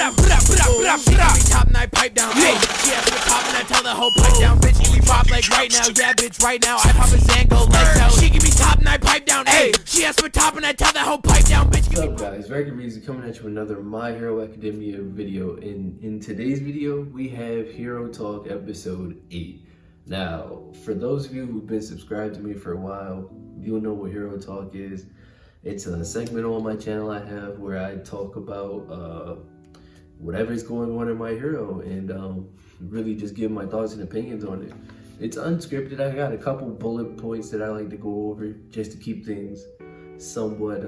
She give me top and I pipe down. Hey, she asked for top and I tell the whole pipe down. Bitch, give me pop like right now. Yeah, bitch, right now. I pop a Zango lights out. She give me top and I pipe down. Hey, she asked for top and I tell the whole pipe down. Bitch, give me. What's up, guys? Record Reason coming at you with another My Hero Academia video. In today's video, we have Hero Talk episode 8. Now, for those of you who've been subscribed to me for a while, you'll know what Hero Talk is. It's a segment on my channel I have where I talk about whatever's going on in my hero and really just give my thoughts and opinions on it. It's unscripted. I got a couple bullet points that I like to go over just to keep things somewhat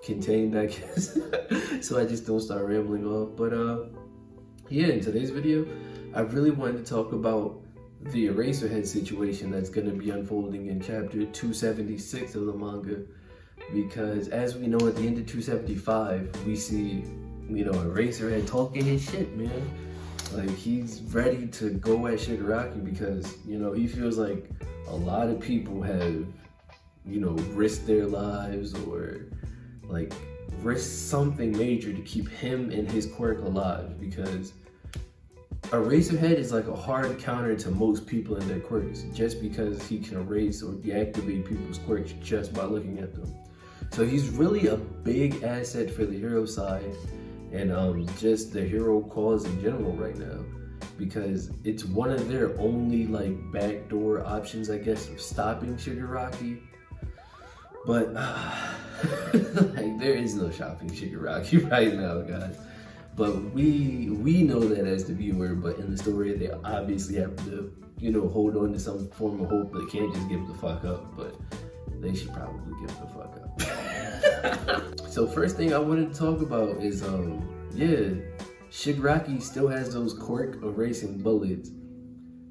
contained, I guess, so I just don't start rambling off. But yeah, in today's video, I really wanted to talk about the EraserHead situation that's going to be unfolding in chapter 276 of the manga, because as we know, at the end of 275, we see, you know, EraserHead talking his shit, man. Like, he's ready to go at Shigaraki because, you know, he feels like a lot of people have, you know, risked their lives or like risked something major to keep him and his quirk alive, because EraserHead is like a hard counter to most people and their quirks, just because he can erase or deactivate people's quirks just by looking at them. So he's really a big asset for the hero side and just the hero cause in general right now, because it's one of their only like backdoor options, I guess, of stopping Shigaraki. But like, there is no stopping Shigaraki right now, guys. But we know that as the viewer, but in the story they obviously have to, you know, hold on to some form of hope. They can't just give the fuck up, but they should probably give the fuck up. So first thing I wanted to talk about is yeah, Shigaraki still has those quirk erasing bullets.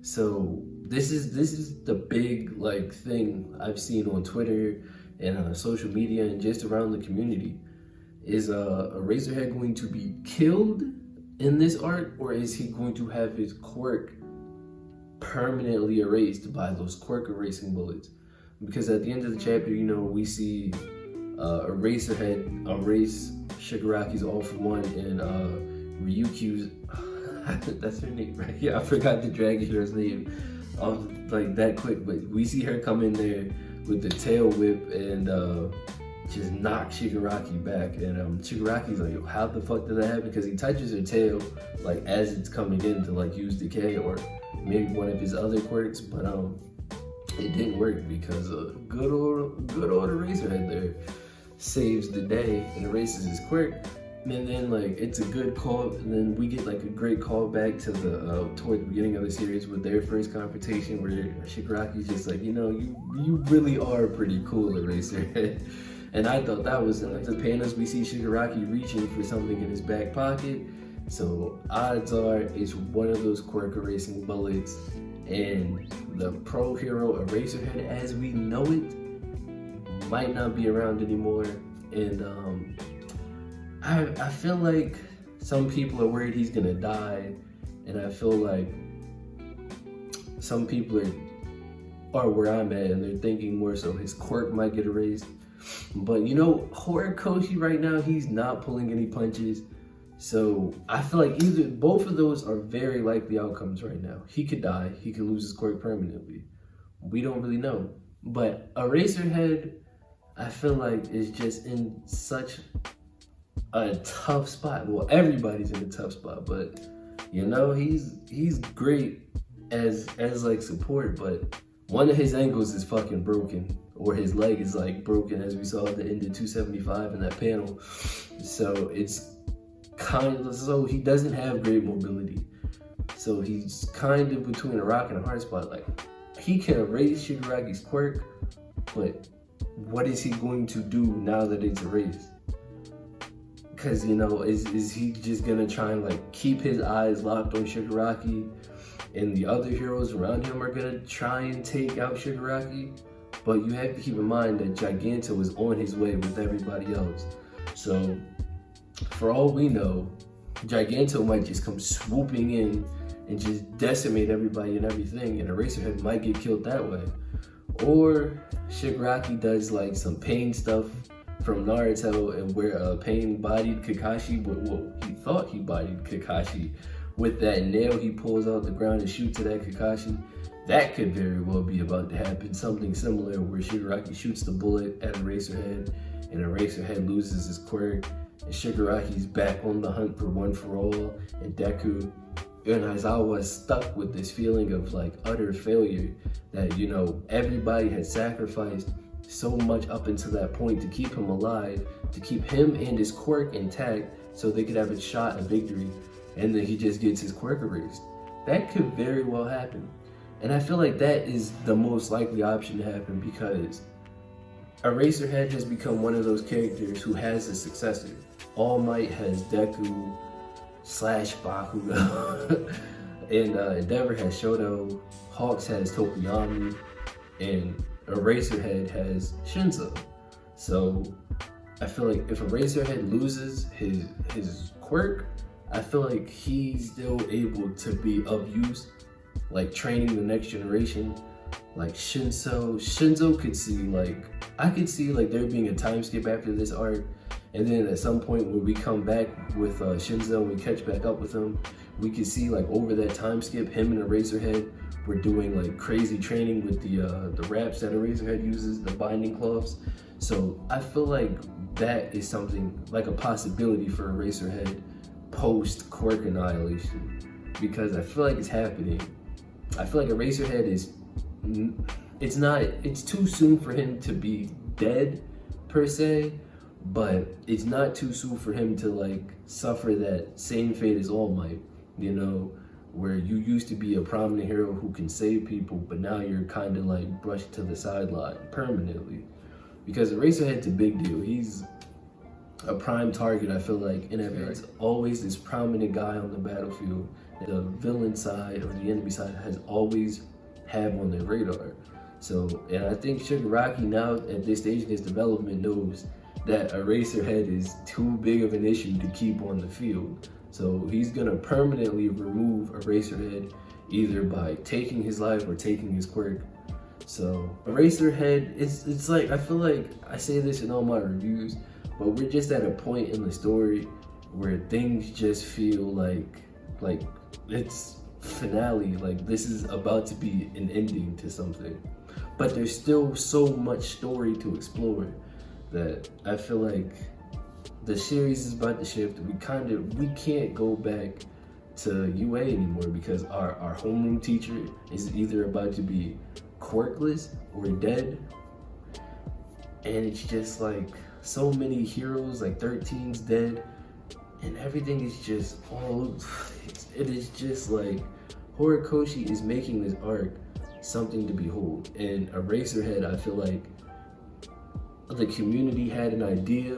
So this is the big like thing I've seen on Twitter and social media and just around the community. Is EraserHead going to be killed in this arc, or is he going to have his quirk permanently erased by those quirk erasing bullets? Because at the end of the chapter, you know, we see EraserHead erase Shigaraki's All For One and Ryukyu's that's her name, right? Yeah, I forgot the dragon girl's name like that quick, but we see her come in there with the tail whip and just knock Shigaraki back, and Shigaraki's like, how the fuck did that happen? Because he touches her tail like as it's coming in to like use decay or maybe one of his other quirks, but it didn't work because good old EraserHead there saves the day and erases his quirk. And then like it's a good call, and then we get like a great call back to the towards the beginning of the series with their first confrontation, where Shigaraki's just like, you know, you really are pretty cool, EraserHead. And I thought that was like the panels we see Shigaraki reaching for something in his back pocket. So odds are it's one of those quirk erasing bullets, and the pro hero EraserHead as we know it might not be around anymore. And I feel like some people are worried he's gonna die, and I feel like some people are where I'm at and they're thinking more so his quirk might get erased. But you know, Horikoshi right now, he's not pulling any punches. So I feel like both of those are very likely outcomes right now. He could die, he could lose his quirk permanently. We don't really know. But EraserHead, I feel like, is just in such a tough spot. Well, everybody's in a tough spot, but you know, he's great as like support, but one of his ankles is fucking broken, or his leg is like broken, as we saw at the end of 275 in that panel. So it's so he doesn't have great mobility. So he's kind of between a rock and a hard spot. Like, he can erase Shigaraki's quirk, but what is he going to do now that it's erased? Because, you know, is he just gonna try and like keep his eyes locked on Shigaraki, and the other heroes around him are gonna try and take out Shigaraki? But you have to keep in mind that Giganto is on his way with everybody else. So for all we know, Giganto might just come swooping in and just decimate everybody and everything, and EraserHead might get killed that way. Or Shigaraki does like some pain stuff from Naruto, and where Pain bodied Kakashi, well, he thought he bodied Kakashi with that nail he pulls out the ground and shoots at that Kakashi. That could very well be about to happen. Something similar where Shigaraki shoots the bullet at EraserHead, and EraserHead loses his quirk, and Shigaraki's back on the hunt for One for All, and Deku and Aizawa is stuck with this feeling of like utter failure, that, you know, everybody had sacrificed so much up until that point to keep him alive, to keep him and his quirk intact so they could have a shot at victory, and then he just gets his quirk erased. That could very well happen. And I feel like that is the most likely option to happen, because EraserHead has become one of those characters who has a successor. All Might has Deku / Bakugo, and Endeavor has Shoto, Hawks has Tokuyami, and EraserHead has Shinzo. So I feel like if EraserHead loses his quirk, I feel like he's still able to be of use, like training the next generation. Like Shinzo could see, like, I could see like there being a time skip after this arc, and then at some point when we come back with Shinzo and we catch back up with him, we could see like over that time skip, him and EraserHead were doing like crazy training with the wraps that EraserHead uses, the binding cloths. So I feel like that is something like a possibility for EraserHead post quirk annihilation, because I feel like it's happening. I feel like EraserHead is, it's too soon for him to be dead per se, but it's not too soon for him to like suffer that same fate as All Might, you know, where you used to be a prominent hero who can save people, but now you're kind of like brushed to the sideline permanently. Because EraserHead's a big deal. He's a prime target, I feel like, and it's always this prominent guy on the battlefield the villain side or the enemy side has always have on their radar. So, and I think Shigaraki now at this stage in his development knows that EraserHead is too big of an issue to keep on the field. So he's gonna permanently remove EraserHead either by taking his life or taking his quirk. So EraserHead, it's like, I feel like I say this in all my reviews, but we're just at a point in the story where things just feel like it's finale, like this is about to be an ending to something. But there's still so much story to explore that I feel like the series is about to shift. We can't go back to UA anymore, because our homeroom teacher is either about to be quirkless or dead. And it's just like so many heroes, like 13's dead, and everything is just all, it is just like Horikoshi is making this arc something to behold. And EraserHead, I feel like the community had an idea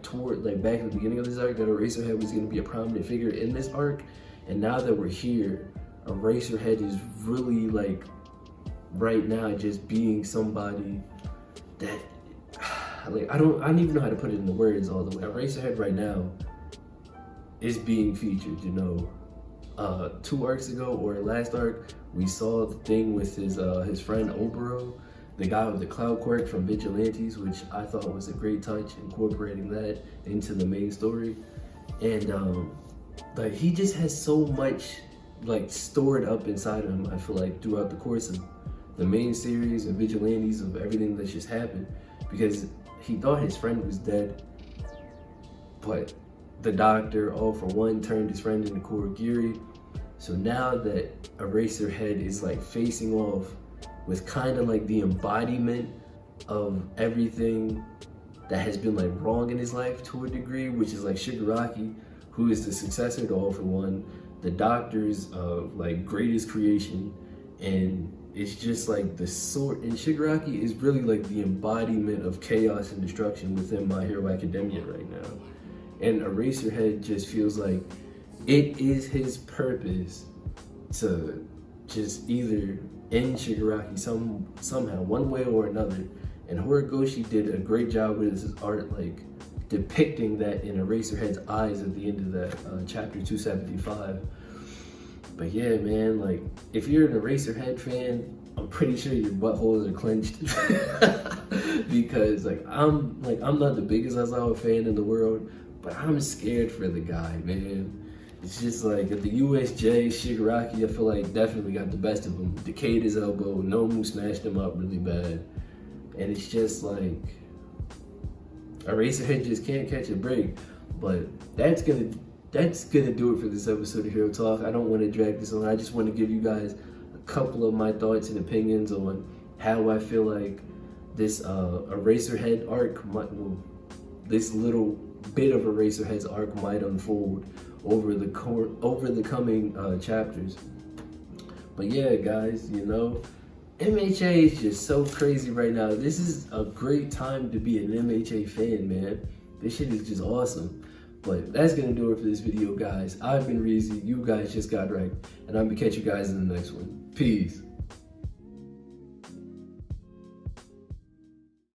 toward like back at the beginning of this arc that EraserHead was going to be a prominent figure in this arc, and now that we're here, EraserHead is really like right now just being somebody that like I don't even know how to put it in the words all the way. EraserHead right now is being featured, you know. 2 arcs ago, or last arc, we saw the thing with his friend Oboro, the guy with the cloud quirk from Vigilantes, which I thought was a great touch, incorporating that into the main story. And like he just has so much like stored up inside of him, I feel like, throughout the course of the main series and Vigilantes, of everything that's just happened, because he thought his friend was dead, but the doctor, all for one, turned his friend into Kurogiri. So now that EraserHead is like facing off with kind of like the embodiment of everything that has been like wrong in his life to a degree, which is like Shigaraki, who is the successor to All for One, the doctor's like greatest creation, and it's just like the sort, and Shigaraki is really like the embodiment of chaos and destruction within My Hero Academia right now. And EraserHead just feels like it is his purpose to just either end Shigaraki somehow, one way or another. And Horikoshi did a great job with his art, like depicting that in EraserHead's eyes at the end of that chapter 275. But yeah, man, like if you're an EraserHead fan, I'm pretty sure your buttholes are clenched. because I'm not the biggest Aizawa fan in the world, but I'm scared for the guy, man. It's just like at the USJ, Shigaraki, I feel like definitely got the best of him. Decayed his elbow, Nomu smashed him up really bad, and it's just like EraserHead just can't catch a break. But that's gonna do it for this episode of Hero Talk. I don't want to drag this on. I just want to give you guys a couple of my thoughts and opinions on how I feel like this EraserHead arc this little bit of EraserHead's arc might unfold over the coming chapters. But yeah, guys, you know, MHA is just so crazy right now. This is a great time to be an MHA fan, man. This shit is just awesome. But that's gonna do it for this video, guys. I've been Reezy. You guys just got right, and I'm gonna catch you guys in the next one. Peace.